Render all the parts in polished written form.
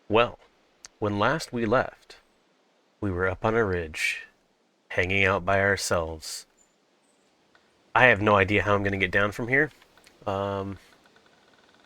Well, when last we left, we were up on a ridge, hanging out by ourselves. I have no idea how I'm going to get down from here. Um,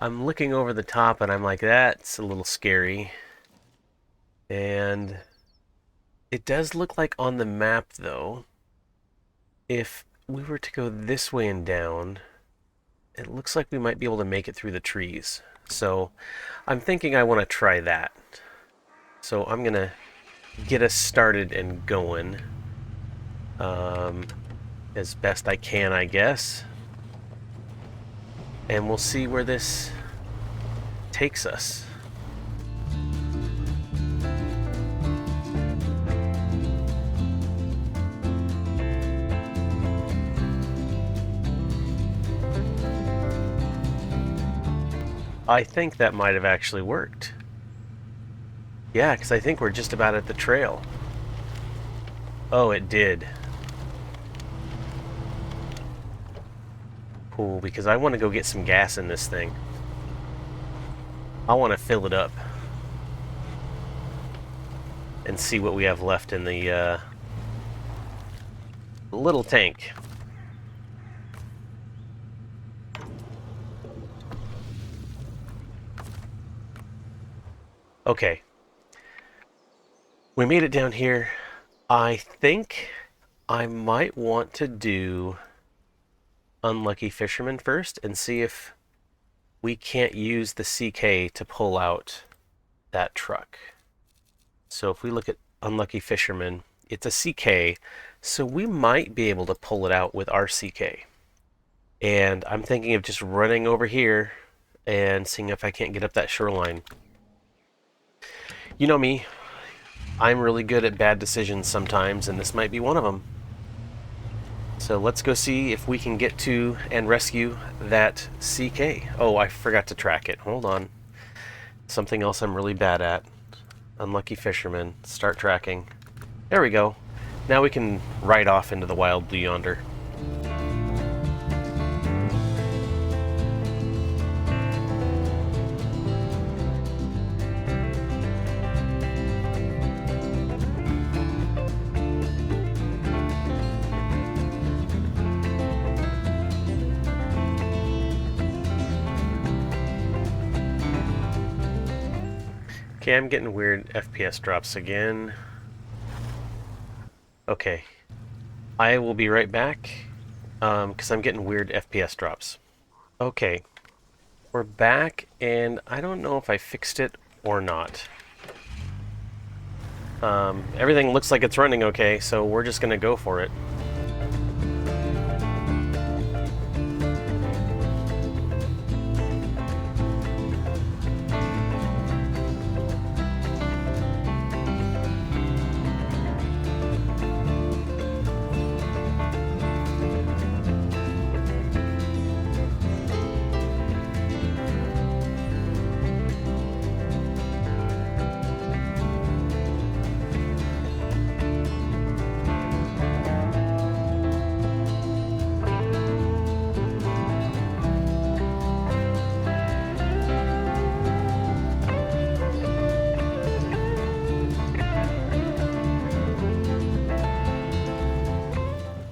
I'm looking over the top and I'm like, that's a little scary. And it does look like on the map, though, if we were to go this way and down, it looks like we might be able to make it through the trees. So I'm thinking I want to try that. So I'm going to get us started and going as best I can, I guess. And we'll see where this takes us. I think that might have actually worked. Yeah, because I think we're just about at the trail. Oh, it did. Cool, because I want to go get some gas in this thing. I want to fill it up and see what we have left in the little tank. Okay. We made it down here. I think I might want to do Unlucky Fisherman first and see if we can't use the CK to pull out that truck. So if we look at Unlucky Fisherman, it's a CK, so we might be able to pull it out with our CK. And I'm thinking of just running over here and seeing if I can't get up that shoreline. You know me, I'm really good at bad decisions sometimes, and this might be one of them. So let's go see if we can get to and rescue that CK. Oh, I forgot to track it. Hold on. Something else I'm really bad at. Unlucky Fisherman. Start tracking. There we go. Now we can ride off into the wild blue yonder. Okay, I'm getting weird FPS drops again. Okay. I will be right back, because I'm getting weird FPS drops. Okay. We're back, and I don't know if I fixed it or not. Everything looks like it's running okay, so we're just going to go for it.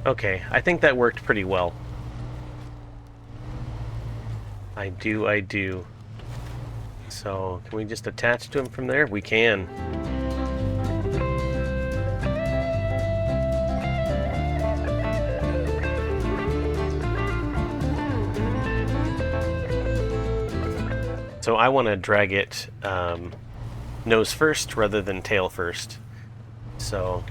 Okay, I think that worked pretty well. I do. So, can we just attach to him from there? We can. So I want to drag it nose first rather than tail first. So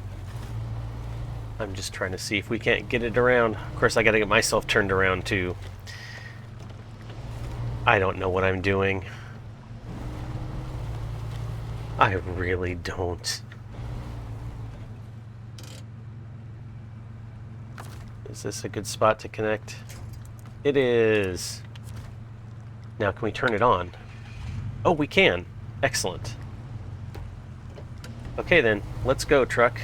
I'm just trying to see if we can't get it around. Of course, I got to get myself turned around too. I don't know what I'm doing. I really don't. Is this a good spot to connect? It is. Now, can we turn it on? Oh, we can. Excellent. Okay then, let's go, truck.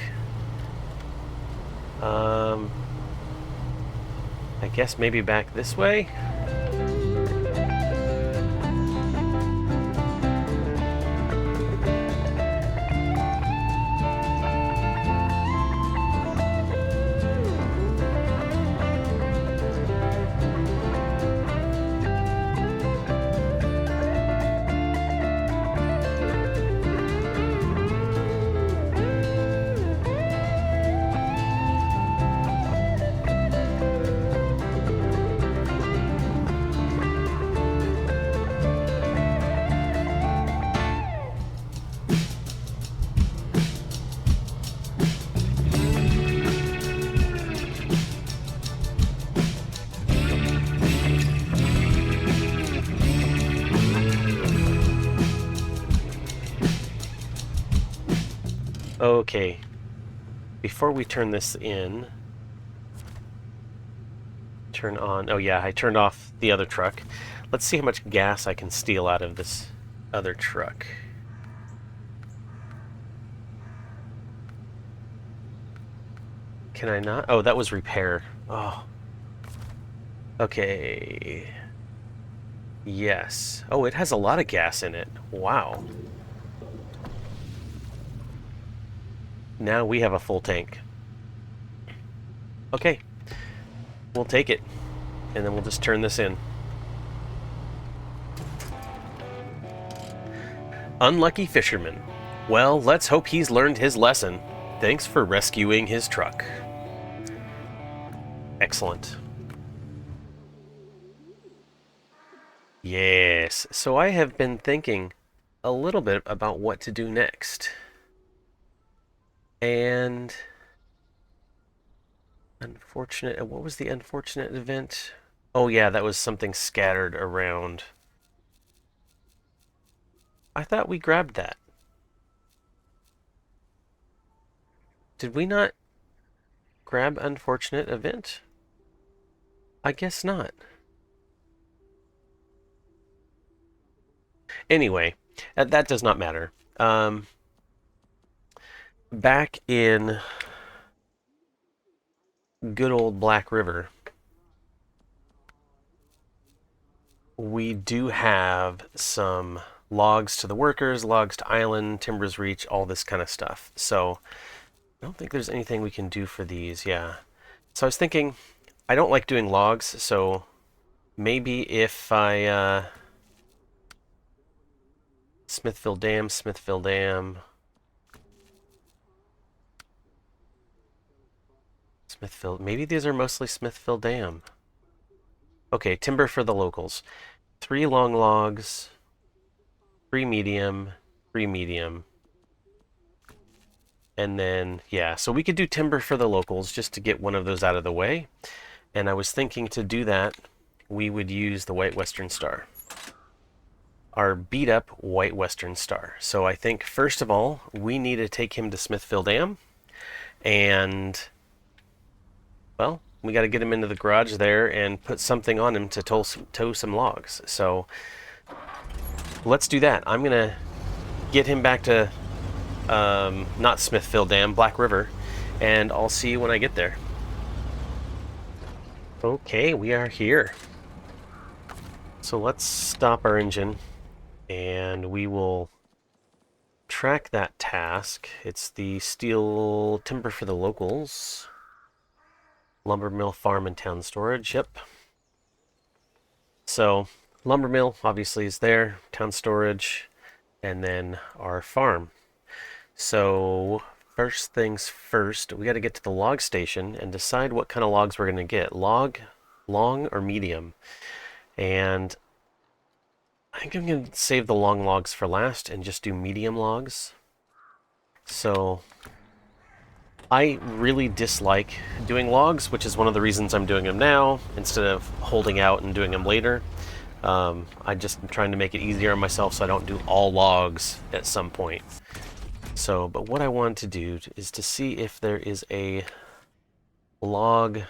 I guess maybe back this way? Okay. Before we turn this in, turn on... Oh yeah, I turned off the other truck. Let's see how much gas I can steal out of this other truck. Can I not? Oh, that was repair. Oh. Okay. Yes. Oh, it has a lot of gas in it. Wow. Now we have a full tank. Okay. We'll take it. And then we'll just turn this in. Unlucky Fisherman. Well, let's hope he's learned his lesson. Thanks for rescuing his truck. Excellent. Yes. So I have been thinking a little bit about what to do next. And... Unfortunate... What was the unfortunate event? Oh yeah, that was something scattered around. I thought we grabbed that. Did we not grab unfortunate event? I guess not. Anyway, that does not matter. Back in good old Black River, we do have some logs to the workers, logs to island, timbers reach, all this kind of stuff. So I don't think there's anything we can do for these. Yeah. So I was thinking, I don't like doing logs, so maybe if I Smithville Dam, Smithville Dam, Smithville. Maybe these are mostly Smithville Dam. Okay, timber for the locals. 3 long logs, 3 medium, 3 medium. And then, yeah, so we could do timber for the locals just to get one of those out of the way. And I was thinking to do that, we would use the White Western Star. Our beat-up White Western Star. So I think, first of all, we need to take him to Smithville Dam. And, well, we got to get him into the garage there and put something on him to tow some logs. So let's do that. I'm going to get him back to, not Smithville Dam, Black River, and I'll see you when I get there. Okay, we are here. So let's stop our engine, and we will track that task. It's the steel timber for the locals. Lumber mill, farm, and town storage. Yep. So lumber mill obviously is there, town storage, and then our farm. So first things first, we got to get to the log station and decide what kind of logs we're going to get. Log, long, or medium. And I think I'm going to save the long logs for last and just do medium logs. So I really dislike doing logs, which is one of the reasons I'm doing them now instead of holding out and doing them later. I just am trying to make it easier on myself so I don't do all logs at some point. So, but what I want to do is to see if there is a log.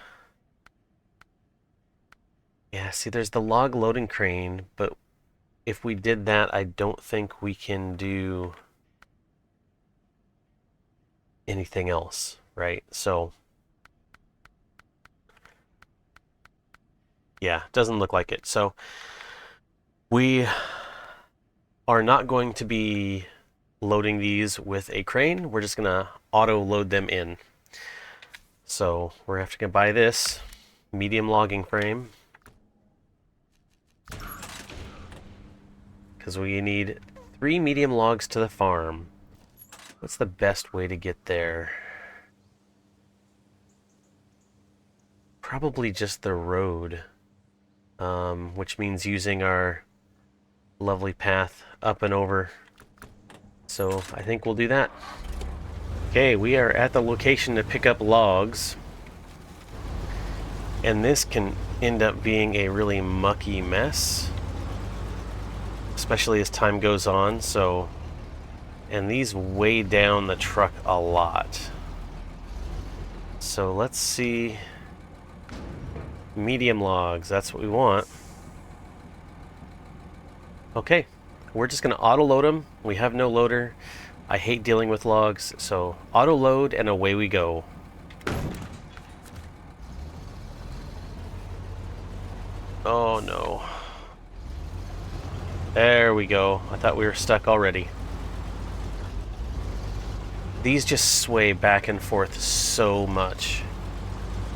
Yeah, see, there's the log loading crane, but if we did that, I don't think we can do anything else, right? So, yeah, doesn't look like it. So, we are not going to be loading these with a crane. We're just going to auto load them in. So, we're going to have to buy this medium logging frame, because we need 3 medium logs to the farm. What's the best way to get there? Probably just the road, which means using our lovely path up and over. So I think we'll do that. Okay, we are at the location to pick up logs. And this can end up being a really mucky mess, especially as time goes on. So And these weigh down the truck a lot. So let's see. Medium logs, that's what we want. Okay, we're just going to auto load them. We have no loader. I hate dealing with logs, so auto load and away we go. Oh no. There we go. I thought we were stuck already. These just sway back and forth so much.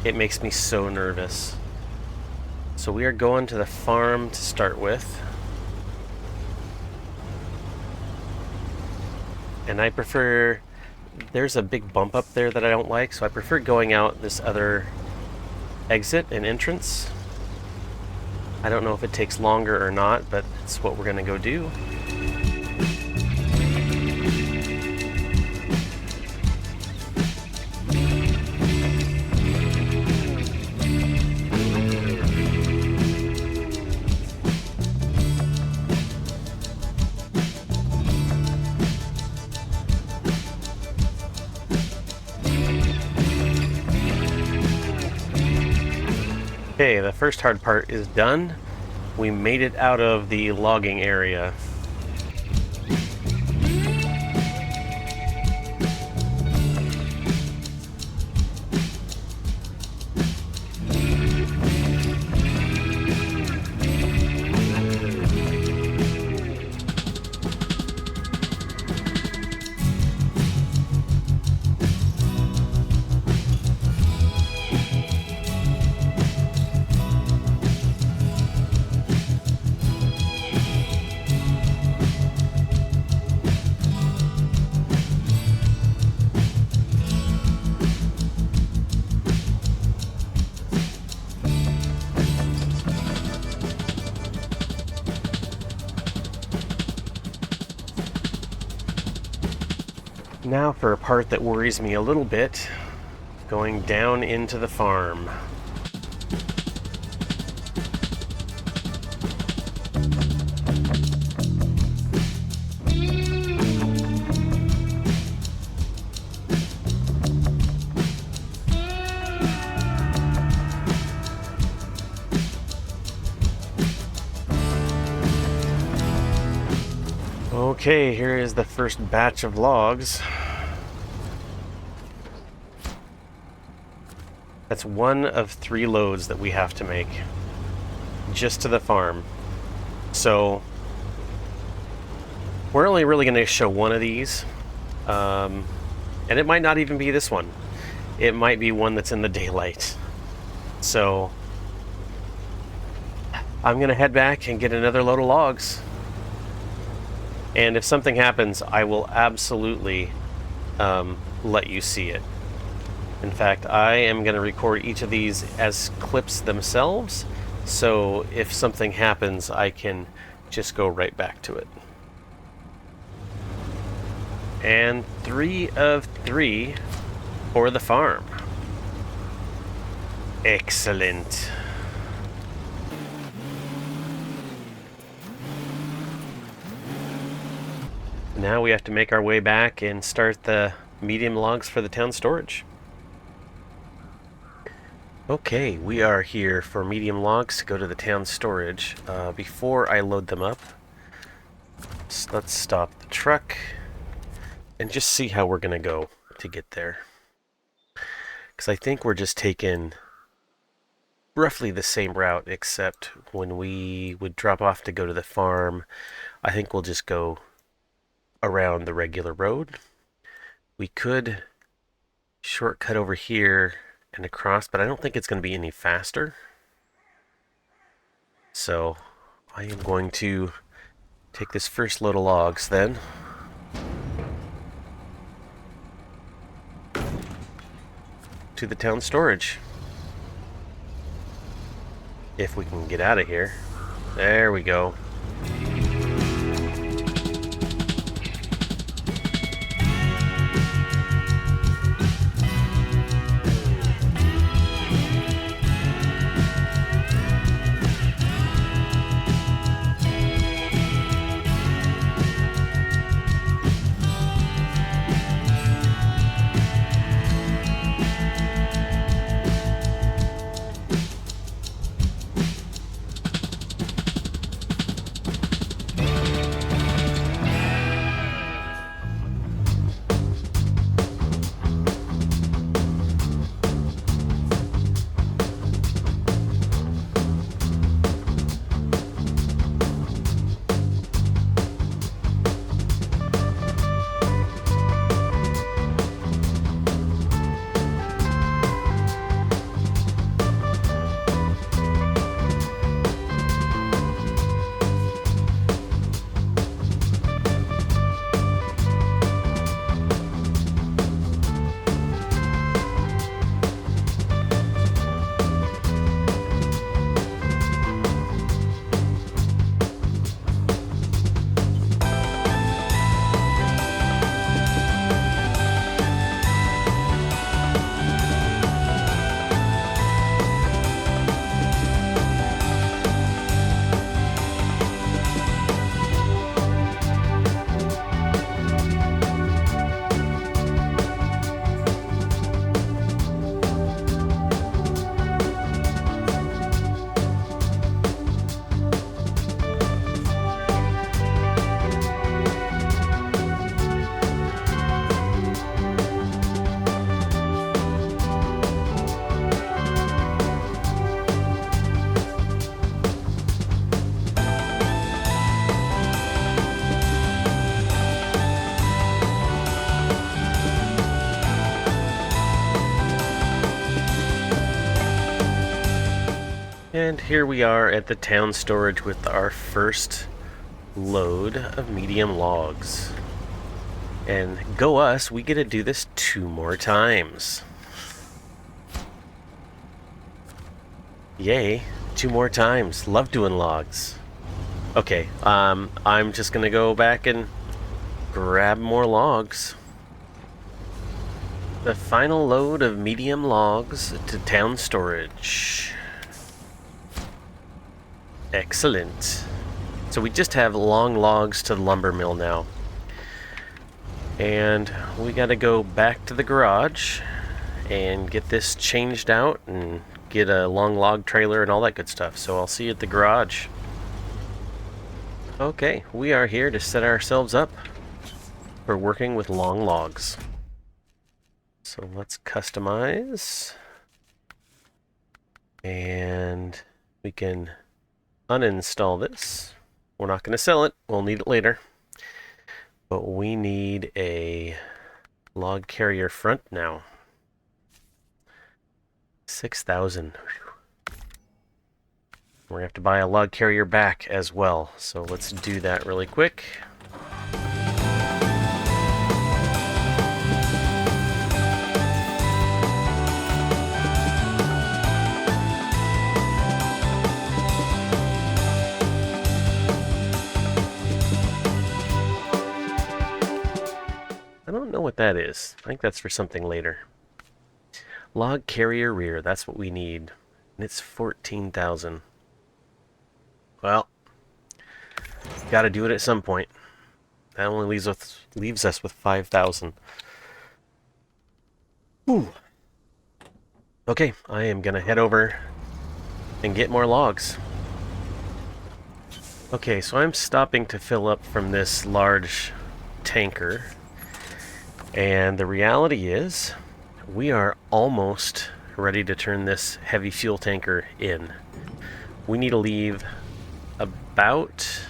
It makes me so nervous. So we are going to the farm to start with. And I prefer, there's a big bump up there that I don't like, so I prefer going out this other exit and entrance. I don't know if it takes longer or not, but it's what we're gonna go do. Okay, the first hard part is done. We made it out of the logging area. Now for a part that worries me a little bit, going down into the farm. Okay, here is the first batch of logs. That's one of 3 loads that we have to make just to the farm. So we're only really going to show one of these, and it might not even be this one. It might be one that's in the daylight. So I'm going to head back and get another load of logs. And if something happens, I will absolutely let you see it. In fact, I am going to record each of these as clips themselves, so if something happens, I can just go right back to it. And 3 of 3 for the farm. Excellent. Now we have to make our way back and start the medium logs for the town storage. Okay, we are here for medium logs to go to the town storage. Before I load them up, let's stop the truck and just see how we're going to go to get there. Because I think we're just taking roughly the same route, except when we would drop off to go to the farm, I think we'll just go around the regular road. We could shortcut over here and across, but I don't think it's going to be any faster. So I am going to take this first load of logs then. To the town storage. If we can get out of here. There we go. And here we are at the town storage with our first load of medium logs. And go us, we get to do this 2 more times. Yay, 2 more times. Love doing logs. Okay, I'm just gonna go back and grab more logs. The final load of medium logs to town storage. Excellent. So we just have long logs to the lumber mill now. And we gotta go back to the garage and get this changed out and get a long log trailer and all that good stuff. So I'll see you at the garage. Okay, we are here to set ourselves up for working with long logs. So let's customize. And we can uninstall this. We're not going to sell it. We'll need it later. But we need a log carrier front now. 6,000. We're going to have to buy a log carrier back as well. So let's do that really quick. I don't know what that is. I think that's for something later. Log carrier rear, that's what we need. And it's 14,000. Well, gotta do it at some point. That only leaves us with 5,000. Ooh. Okay, I am gonna head over and get more logs. Okay, so I'm stopping to fill up from this large tanker. And the reality is, we are almost ready to turn this heavy fuel tanker in. We need to leave about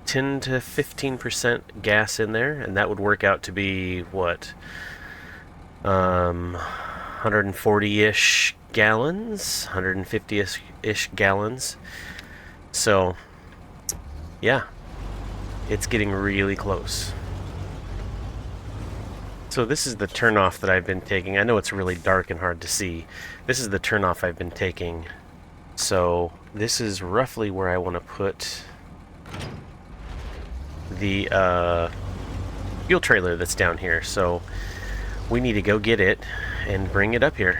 10 to 15% gas in there, and that would work out to be, what, 140-ish gallons, 150-ish gallons. So, yeah, it's getting really close. So this is the turnoff that I've been taking. I know it's really dark and hard to see. This is the turnoff I've been taking. So this is roughly where I want to put the fuel trailer that's down here. So we need to go get it and bring it up here.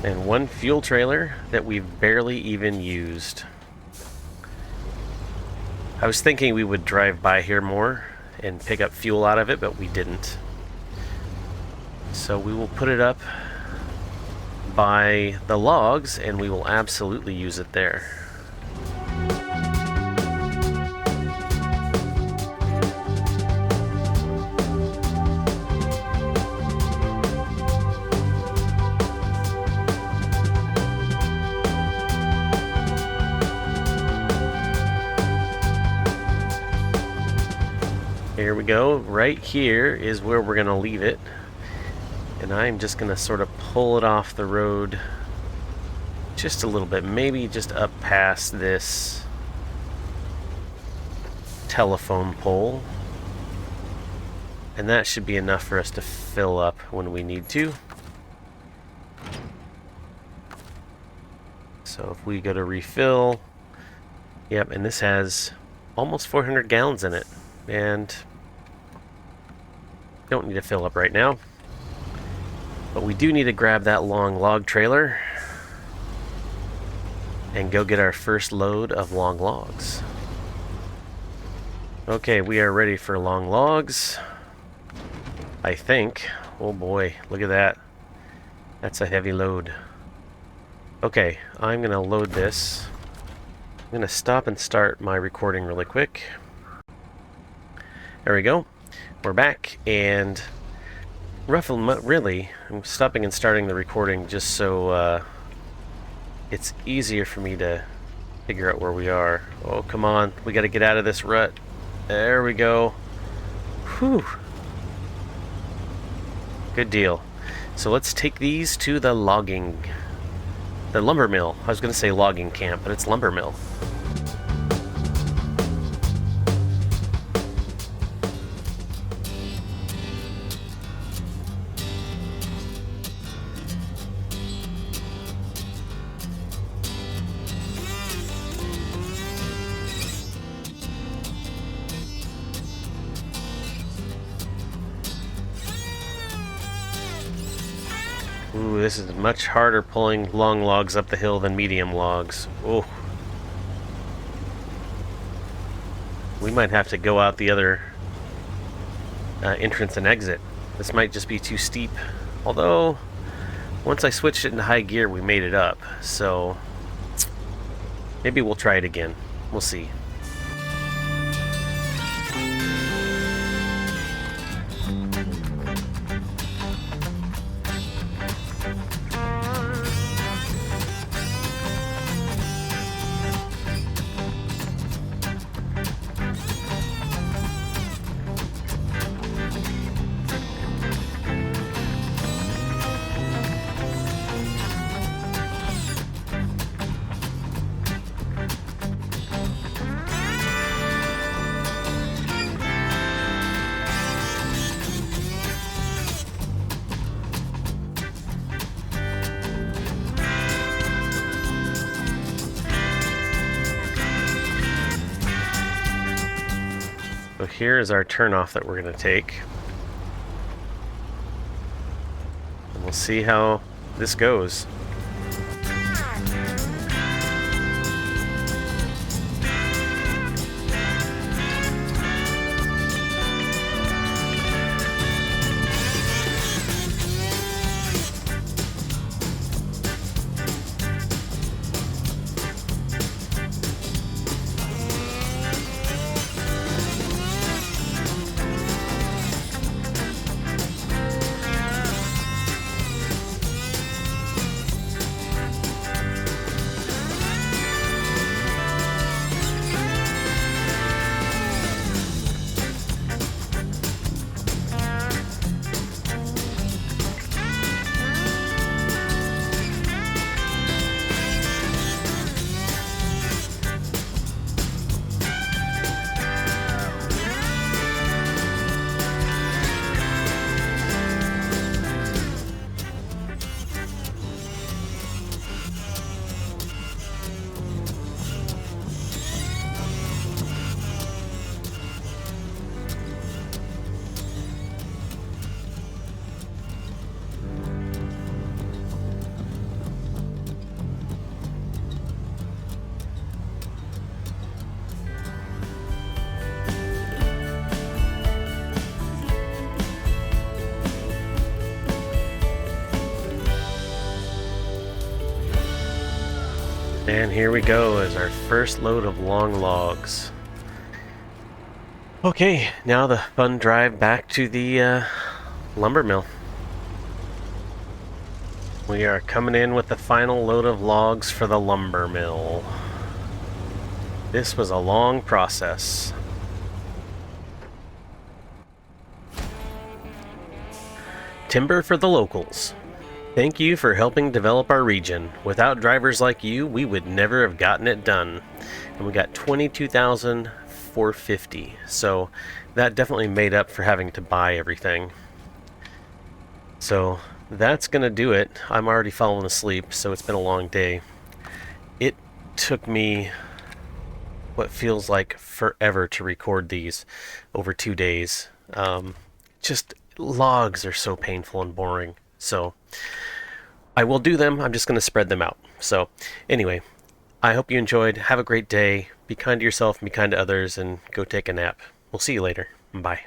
And one fuel trailer that we've barely even used. I was thinking we would drive by here more and pick up fuel out of it, but we didn't. So we will put it up by the logs and we will absolutely use it there. Here we go. Right here is where we're going to leave it. And I'm just going to sort of pull it off the road just a little bit. Maybe just up past this telephone pole. And that should be enough for us to fill up when we need to. So if we go to refill, yep, and this has almost 400 gallons in it. And don't need to fill up right now. But we do need to grab that long log trailer and go get our first load of long logs. Okay, we are ready for long logs. I think. Oh boy, look at that. That's a heavy load. Okay, I'm going to load this. I'm going to stop and start my recording really quick. There we go. We're back, and really, I'm stopping and starting the recording just so it's easier for me to figure out where we are. Oh, come on. We got to get out of this rut. There we go. Whew. Good deal. So let's take these to the lumber mill. I was going to say logging camp, but it's lumber mill. Ooh, this is much harder pulling long logs up the hill than medium logs. Ooh. We might have to go out the other entrance and exit. This might just be too steep. Although, once I switched it into high gear, we made it up. So, maybe we'll try it again. We'll see. So here is our turnoff that we're going to take. And we'll see how this goes. And here we go as our first load of long logs. Okay, now the fun drive back to the lumber mill. We are coming in with the final load of logs for the lumber mill. This was a long process. Timber for the locals. Thank you for helping develop our region. Without drivers like you, we would never have gotten it done. And we got $22,450. So that definitely made up for having to buy everything. So that's going to do it. I'm already falling asleep, so it's been a long day. It took me what feels like forever to record these, over 2 days. Just logs are so painful and boring. So I will do them. I'm just going to spread them out. So anyway, I hope you enjoyed. Have a great day. Be kind to yourself, be kind to others, and go take a nap. We'll see you later. Bye.